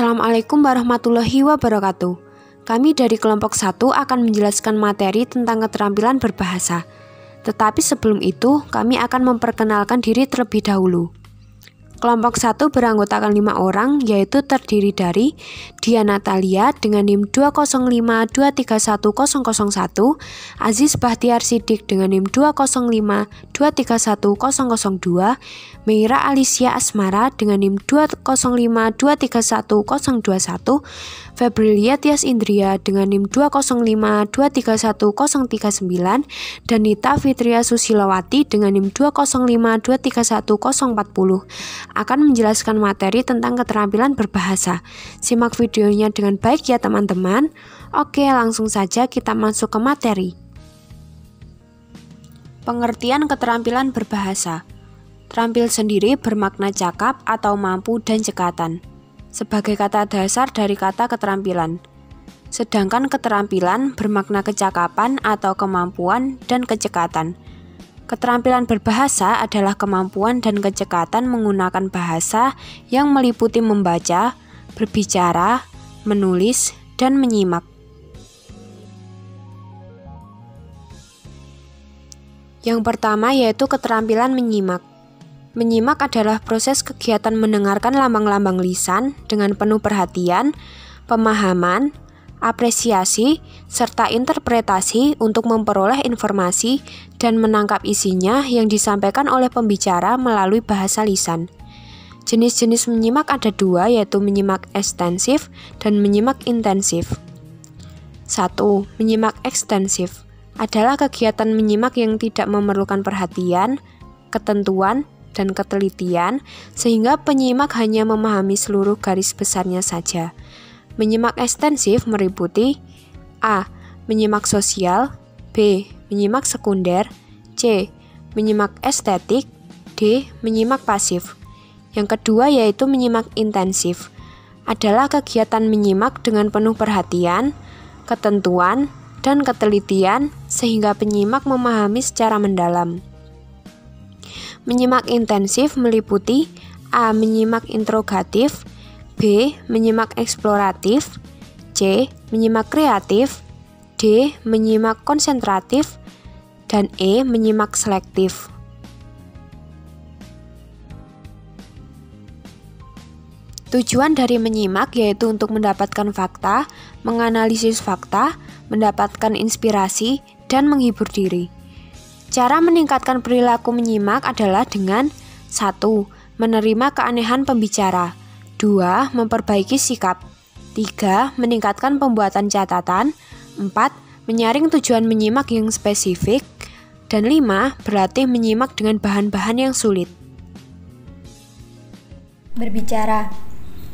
Assalamualaikum warahmatullahi wabarakatuh. Kami dari kelompok 1 akan menjelaskan materi tentang keterampilan berbahasa. Tetapi sebelum itu, kami akan memperkenalkan diri terlebih dahulu. Kelompok 1 beranggotakan 5 orang, yaitu terdiri dari Diana Natalia dengan NIM 205231001, Aziz Bahtiar Sidik dengan NIM 205231002, Meira Alicia Asmara dengan NIM 205231021, Febrilia Tias Indria dengan NIM 205231039, dan Nita Fitria Susilawati dengan NIM 205231040 akan menjelaskan materi tentang keterampilan berbahasa. Simak videonya dengan baik ya teman-teman. Oke, langsung saja kita masuk ke materi. Pengertian keterampilan berbahasa. Terampil sendiri bermakna cakap atau mampu dan cekatan, sebagai kata dasar dari kata keterampilan. Sedangkan keterampilan bermakna kecakapan atau kemampuan dan kecekatan. Keterampilan berbahasa adalah kemampuan dan kecekatan menggunakan bahasa yang meliputi membaca, berbicara, menulis, dan menyimak. Yang pertama yaitu keterampilan menyimak. Menyimak adalah proses kegiatan mendengarkan lambang-lambang lisan dengan penuh perhatian, pemahaman, apresiasi, serta interpretasi untuk memperoleh informasi dan menangkap isinya yang disampaikan oleh pembicara melalui bahasa lisan. Jenis-jenis menyimak ada dua, yaitu menyimak ekstensif dan menyimak intensif. 1. Menyimak ekstensif adalah kegiatan menyimak yang tidak memerlukan perhatian, ketentuan, dan ketelitian, sehingga penyimak hanya memahami seluruh garis besarnya saja. Menyimak ekstensif meliputi A. Menyimak sosial, B. Menyimak sekunder, C. Menyimak estetik, D. Menyimak pasif. Yang kedua yaitu menyimak intensif, adalah kegiatan menyimak dengan penuh perhatian, ketentuan, dan ketelitian sehingga penyimak memahami secara mendalam. Menyimak intensif meliputi A. Menyimak interogatif, B. Menyimak eksploratif, C. Menyimak kreatif, D. Menyimak konsentratif, dan E. Menyimak selektif. Tujuan dari menyimak yaitu untuk mendapatkan fakta, menganalisis fakta, mendapatkan inspirasi, dan menghibur diri. Cara meningkatkan perilaku menyimak adalah dengan 1. Menerima keanehan pembicara, 2. Memperbaiki sikap, 3. Meningkatkan pembuatan catatan, 4. Menyaring tujuan menyimak yang spesifik, dan 5. Berlatih menyimak dengan bahan-bahan yang sulit. Berbicara.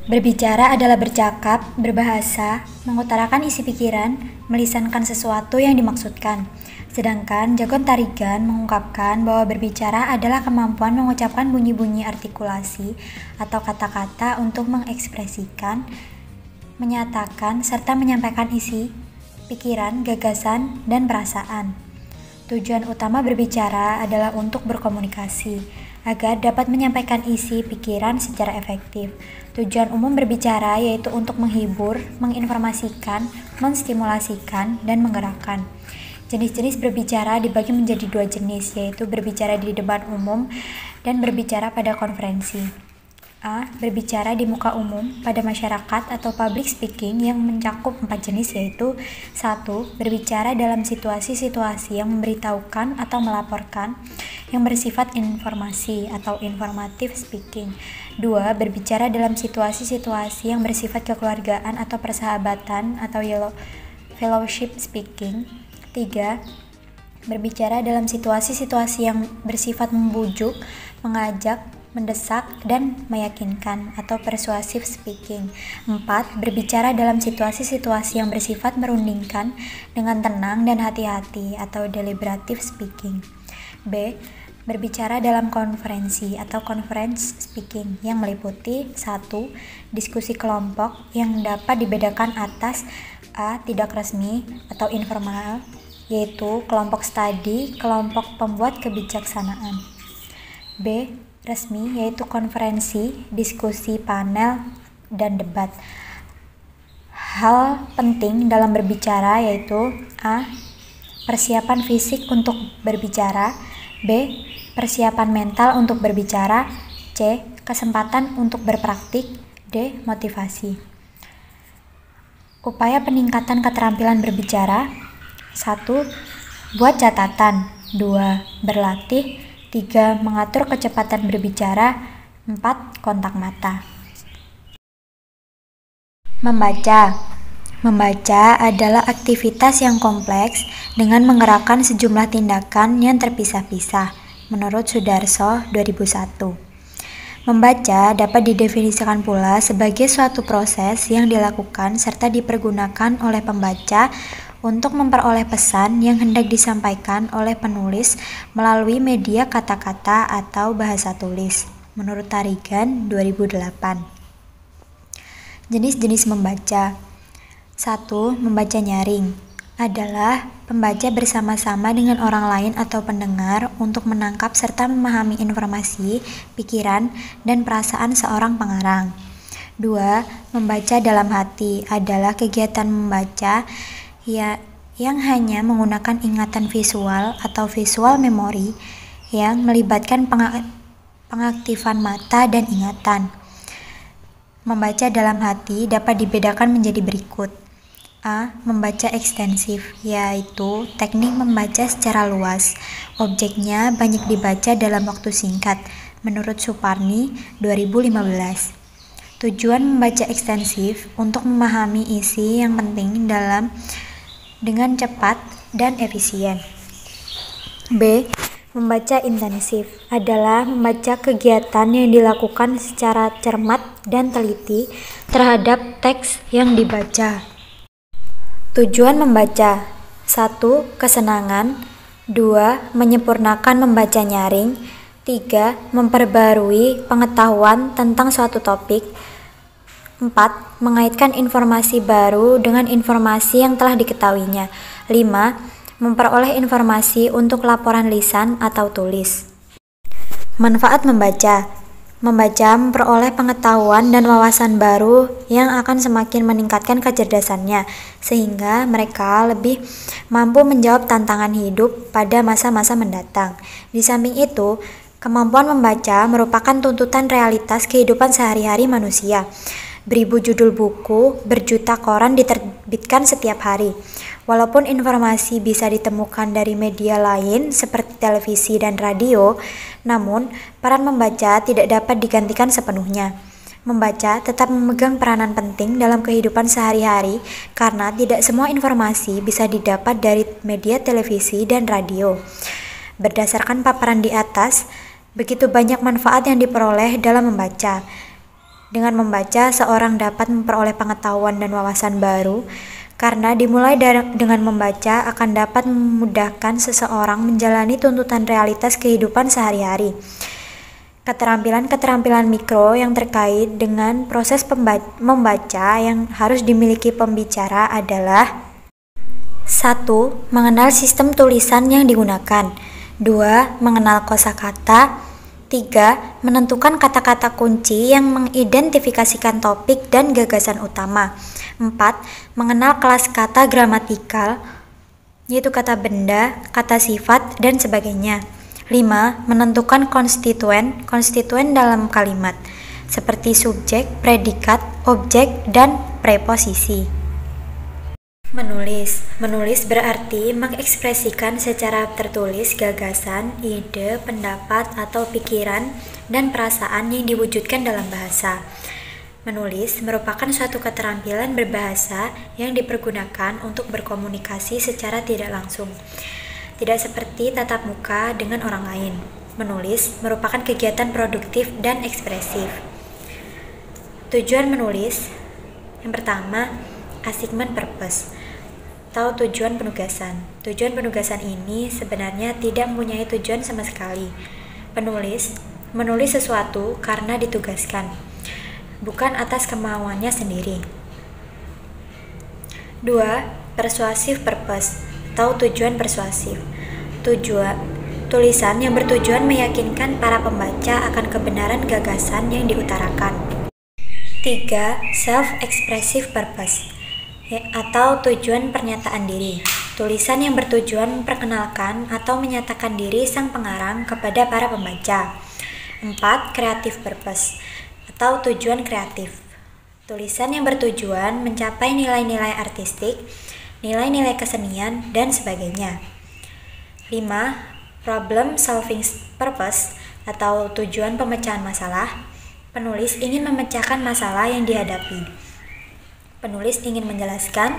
Berbicara adalah bercakap, berbahasa, mengutarakan isi pikiran, melisankan sesuatu yang dimaksudkan. Sedangkan Jagon Tarigan mengungkapkan bahwa berbicara adalah kemampuan mengucapkan bunyi-bunyi artikulasi atau kata-kata untuk mengekspresikan, menyatakan, serta menyampaikan isi, pikiran, gagasan, dan perasaan. Tujuan utama berbicara adalah untuk berkomunikasi, agar dapat menyampaikan isi pikiran secara efektif. Tujuan umum berbicara yaitu untuk menghibur, menginformasikan, menstimulasikan, dan menggerakkan. Jenis-jenis berbicara dibagi menjadi dua jenis, yaitu berbicara di depan umum dan berbicara pada konferensi. A. Berbicara di muka umum pada masyarakat atau public speaking yang mencakup 4 jenis, yaitu 1. Berbicara dalam situasi-situasi yang memberitahukan atau melaporkan yang bersifat informasi atau informative speaking. 2. Berbicara dalam situasi-situasi yang bersifat kekeluargaan atau persahabatan atau fellowship speaking. 3. Berbicara dalam situasi-situasi yang bersifat membujuk, mengajak, mendesak, dan meyakinkan atau persuasive speaking. 4. Berbicara dalam situasi-situasi yang bersifat merundingkan dengan tenang dan hati-hati atau deliberative speaking. B. Berbicara dalam konferensi atau conference speaking yang meliputi 1. Diskusi kelompok yang dapat dibedakan atas A. Tidak resmi atau informal, yaitu kelompok studi, kelompok pembuat kebijaksanaan. B. Resmi, yaitu konferensi, diskusi panel, dan debat. Hal penting dalam berbicara yaitu A. Persiapan fisik untuk berbicara, B. Persiapan mental untuk berbicara, C. Kesempatan untuk berpraktik, D. Motivasi. Upaya peningkatan keterampilan berbicara: 1. Buat catatan, 2. Berlatih, 3. Mengatur kecepatan berbicara, 4. Kontak mata. Membaca adalah aktivitas yang kompleks dengan menggerakkan sejumlah tindakan yang terpisah-pisah, menurut Sudarso 2001. Membaca dapat didefinisikan pula sebagai suatu proses yang dilakukan serta dipergunakan oleh pembaca untuk memperoleh pesan yang hendak disampaikan oleh penulis melalui media kata-kata atau bahasa tulis, menurut Tarigan 2008. Jenis-jenis membaca. 1. Membaca nyaring adalah pembaca bersama-sama dengan orang lain atau pendengar untuk menangkap serta memahami informasi, pikiran, dan perasaan seorang pengarang. 2. Membaca dalam hati adalah kegiatan membaca yang hanya menggunakan ingatan visual atau visual memory yang melibatkan pengaktifan mata dan ingatan. Membaca dalam hati dapat dibedakan menjadi berikut. A. Membaca ekstensif, yaitu teknik membaca secara luas. Objeknya banyak dibaca dalam waktu singkat, menurut Suparni 2015. Tujuan membaca ekstensif untuk memahami isi yang penting dengan cepat dan efisien. B. Membaca intensif adalah membaca kegiatan yang dilakukan secara cermat dan teliti terhadap teks yang dibaca. Tujuan membaca: 1. Kesenangan, 2. Menyempurnakan membaca nyaring, 3. Memperbarui pengetahuan tentang suatu topik, 4. Mengaitkan informasi baru dengan informasi yang telah diketahuinya, 5. Memperoleh informasi untuk laporan lisan atau tulis. Manfaat membaca: membaca memperoleh pengetahuan dan wawasan baru yang akan semakin meningkatkan kecerdasannya, sehingga mereka lebih mampu menjawab tantangan hidup pada masa-masa mendatang. Di samping itu, kemampuan membaca merupakan tuntutan realitas kehidupan sehari-hari manusia. Beribu judul buku, berjuta koran diterbitkan setiap hari. Walaupun informasi bisa ditemukan dari media lain seperti televisi dan radio, namun peran membaca tidak dapat digantikan sepenuhnya. Membaca tetap memegang peranan penting dalam kehidupan sehari-hari karena tidak semua informasi bisa didapat dari media televisi dan radio. Berdasarkan paparan di atas, begitu banyak manfaat yang diperoleh dalam membaca. Dengan membaca, seorang dapat memperoleh pengetahuan dan wawasan baru, karena dimulai dengan membaca akan dapat memudahkan seseorang menjalani tuntutan realitas kehidupan sehari-hari. Keterampilan-keterampilan mikro yang terkait dengan proses membaca yang harus dimiliki pembicara adalah: 1. Mengenal sistem tulisan yang digunakan, 2. Mengenal kosakata, 3. Menentukan kata-kata kunci yang mengidentifikasikan topik dan gagasan utama, 4. Mengenal kelas kata gramatikal, yaitu kata benda, kata sifat, dan sebagainya. 5. Menentukan konstituen dalam kalimat, seperti subjek, predikat, objek, dan preposisi. Menulis berarti mengekspresikan secara tertulis gagasan, ide, pendapat, atau pikiran dan perasaan yang diwujudkan dalam bahasa. Menulis merupakan suatu keterampilan berbahasa yang dipergunakan untuk berkomunikasi secara tidak langsung, tidak seperti tatap muka dengan orang lain. Menulis merupakan kegiatan produktif dan ekspresif. Tujuan menulis: yang pertama, assignment purpose, atau tujuan penugasan. Tujuan penugasan ini sebenarnya tidak mempunyai tujuan sama sekali. Penulis menulis sesuatu karena ditugaskan, bukan atas kemauannya sendiri. 2. Persuasive purpose, atau tujuan persuasif. Tulisan yang bertujuan meyakinkan para pembaca akan kebenaran gagasan yang diutarakan. 3. Self-expressive purpose atau tujuan pernyataan diri. Tulisan yang bertujuan memperkenalkan atau menyatakan diri sang pengarang kepada para pembaca. 4. Creative purpose atau tujuan kreatif. Tulisan yang bertujuan mencapai nilai-nilai artistik, nilai-nilai kesenian, dan sebagainya. 5. Problem solving purpose atau tujuan pemecahan masalah. Penulis ingin memecahkan masalah yang dihadapi. Penulis ingin menjelaskan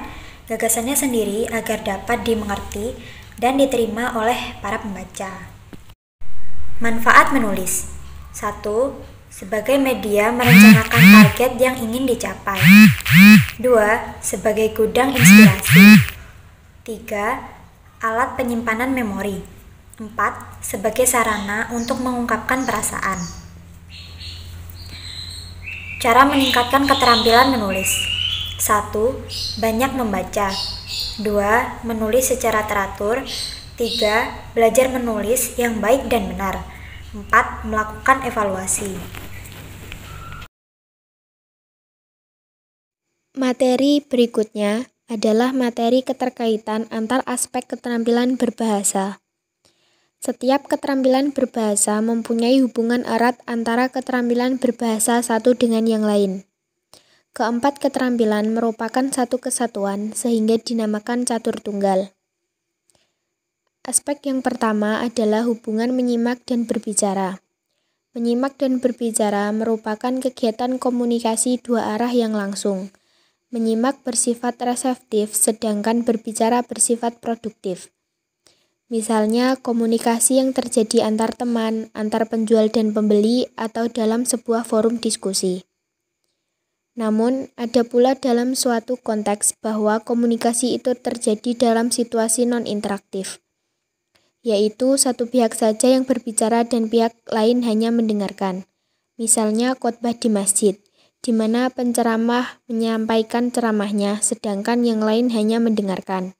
gagasannya sendiri agar dapat dimengerti dan diterima oleh para pembaca. Manfaat menulis. 1. Sebagai media merencanakan target yang ingin dicapai. 2. Sebagai gudang inspirasi. 3. Alat penyimpanan memori. 4. Sebagai sarana untuk mengungkapkan perasaan. Cara meningkatkan keterampilan menulis. 1. Banyak membaca. 2. Menulis secara teratur. 3. Belajar menulis yang baik dan benar. 4. Melakukan evaluasi. Materi berikutnya adalah materi keterkaitan antar aspek keterampilan berbahasa. Setiap keterampilan berbahasa mempunyai hubungan erat antara keterampilan berbahasa satu dengan yang lain. Keempat keterampilan merupakan satu kesatuan sehingga dinamakan catur tunggal. Aspek yang pertama adalah hubungan menyimak dan berbicara. Menyimak dan berbicara merupakan kegiatan komunikasi dua arah yang langsung. Menyimak bersifat reseptif, sedangkan berbicara bersifat produktif. Misalnya, komunikasi yang terjadi antar teman, antar penjual dan pembeli, atau dalam sebuah forum diskusi. Namun, ada pula dalam suatu konteks bahwa komunikasi itu terjadi dalam situasi non-interaktif, yaitu satu pihak saja yang berbicara dan pihak lain hanya mendengarkan. Misalnya khotbah di masjid, di mana penceramah menyampaikan ceramahnya, sedangkan yang lain hanya mendengarkan.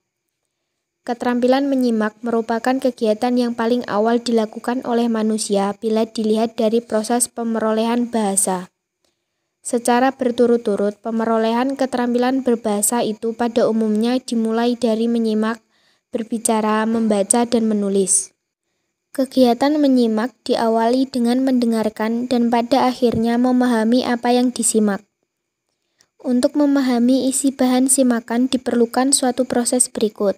Keterampilan menyimak merupakan kegiatan yang paling awal dilakukan oleh manusia bila dilihat dari proses pemerolehan bahasa. Secara berturut-turut, pemerolehan keterampilan berbahasa itu pada umumnya dimulai dari menyimak, berbicara, membaca, dan menulis. Kegiatan menyimak diawali dengan mendengarkan dan pada akhirnya memahami apa yang disimak. Untuk memahami isi bahan simakan diperlukan suatu proses berikut,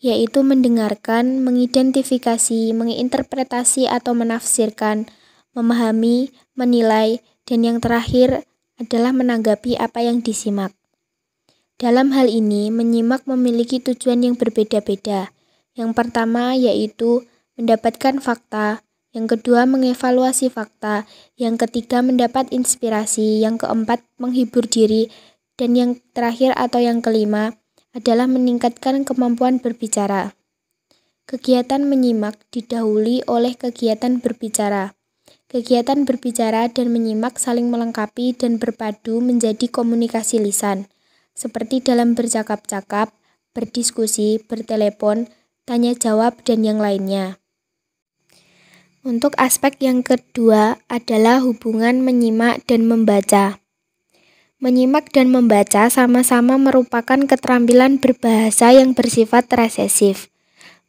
yaitu mendengarkan, mengidentifikasi, menginterpretasi atau menafsirkan, memahami, menilai, dan yang terakhir adalah menanggapi apa yang disimak. Dalam hal ini, menyimak memiliki tujuan yang berbeda-beda. Yang pertama yaitu mendapatkan fakta, yang kedua mengevaluasi fakta, yang ketiga mendapat inspirasi, yang keempat menghibur diri, dan yang terakhir atau yang kelima adalah meningkatkan kemampuan berbicara. Kegiatan menyimak didahului oleh kegiatan berbicara. Kegiatan berbicara dan menyimak saling melengkapi dan berpadu menjadi komunikasi lisan, seperti dalam bercakap-cakap, berdiskusi, bertelepon, tanya jawab, dan yang lainnya. Untuk aspek yang kedua adalah hubungan menyimak dan membaca. Menyimak dan membaca sama-sama merupakan keterampilan berbahasa yang bersifat resesif.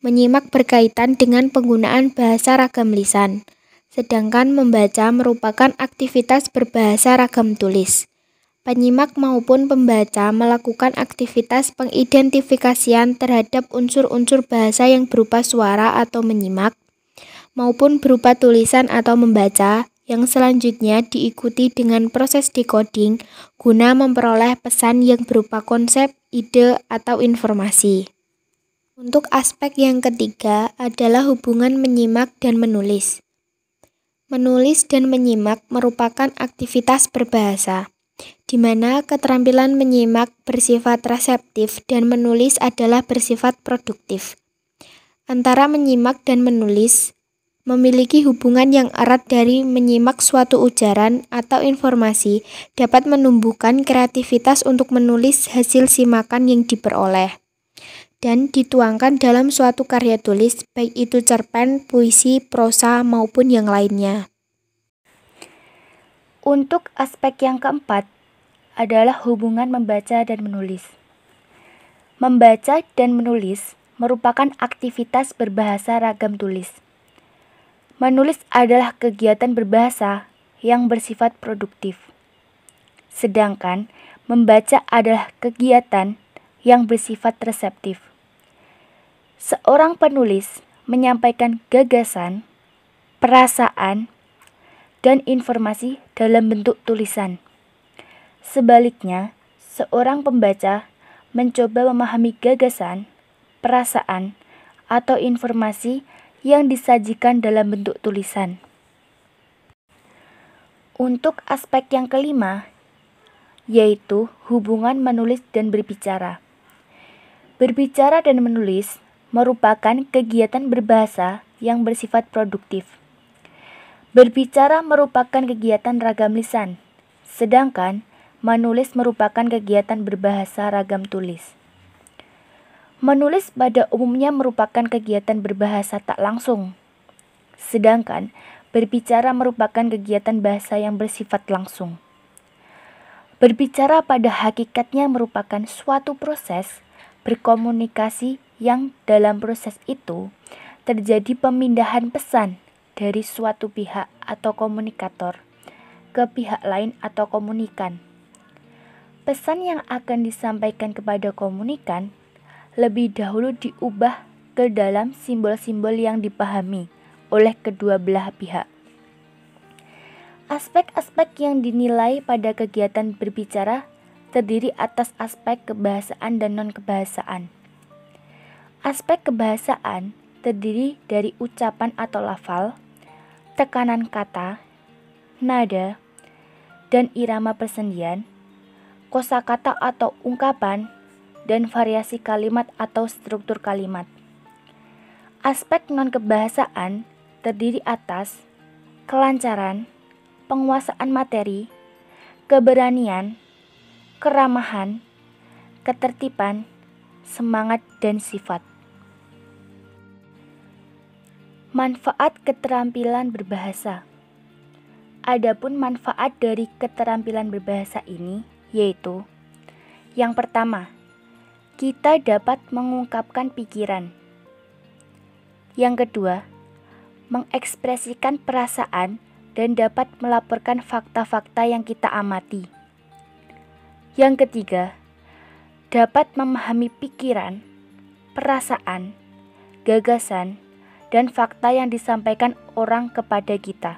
Menyimak berkaitan dengan penggunaan bahasa ragam lisan, sedangkan membaca merupakan aktivitas berbahasa ragam tulis. Penyimak maupun pembaca melakukan aktivitas pengidentifikasian terhadap unsur-unsur bahasa yang berupa suara atau menyimak, maupun berupa tulisan atau membaca, yang selanjutnya diikuti dengan proses decoding guna memperoleh pesan yang berupa konsep, ide, atau informasi. Untuk aspek yang ketiga adalah hubungan menyimak dan menulis. Menulis dan menyimak merupakan aktivitas berbahasa, di mana keterampilan menyimak bersifat reseptif dan menulis adalah bersifat produktif. Antara menyimak dan menulis memiliki hubungan yang erat dari menyimak suatu ujaran atau informasi dapat menumbuhkan kreativitas untuk menulis hasil simakan yang diperoleh dan dituangkan dalam suatu karya tulis, baik itu cerpen, puisi, prosa, maupun yang lainnya. Untuk aspek yang keempat, adalah hubungan membaca dan menulis. Membaca dan menulis merupakan aktivitas berbahasa ragam tulis. Menulis adalah kegiatan berbahasa yang bersifat produktif. Sedangkan membaca adalah kegiatan yang bersifat reseptif. Seorang penulis menyampaikan gagasan, perasaan, dan informasi dalam bentuk tulisan. Sebaliknya, seorang pembaca mencoba memahami gagasan, perasaan, atau informasi yang disajikan dalam bentuk tulisan. Untuk aspek yang kelima, yaitu hubungan menulis dan berbicara. Berbicara dan menulis merupakan kegiatan berbahasa yang bersifat produktif. Berbicara merupakan kegiatan ragam lisan, sedangkan menulis merupakan kegiatan berbahasa ragam tulis. Menulis pada umumnya merupakan kegiatan berbahasa tak langsung, sedangkan berbicara merupakan kegiatan bahasa yang bersifat langsung. Berbicara pada hakikatnya merupakan suatu proses berkomunikasi yang dalam proses itu terjadi pemindahan pesan dari suatu pihak atau komunikator ke pihak lain atau komunikan. Pesan yang akan disampaikan kepada komunikan lebih dahulu diubah ke dalam simbol-simbol yang dipahami oleh kedua belah pihak. Aspek-aspek yang dinilai pada kegiatan berbicara terdiri atas aspek kebahasaan dan non-kebahasaan. Aspek kebahasaan terdiri dari ucapan atau lafal, tekanan kata, nada, dan irama persendian, kosakata atau ungkapan, dan variasi kalimat atau struktur kalimat. Aspek non-kebahasaan terdiri atas kelancaran, penguasaan materi, keberanian, keramahan, ketertiban, semangat, dan sifat. Manfaat keterampilan berbahasa. Adapun manfaat dari keterampilan berbahasa ini yaitu yang pertama, kita dapat mengungkapkan pikiran. Yang kedua, mengekspresikan perasaan dan dapat melaporkan fakta-fakta yang kita amati. Yang ketiga, dapat memahami pikiran, perasaan, gagasan, dan fakta yang disampaikan orang kepada kita.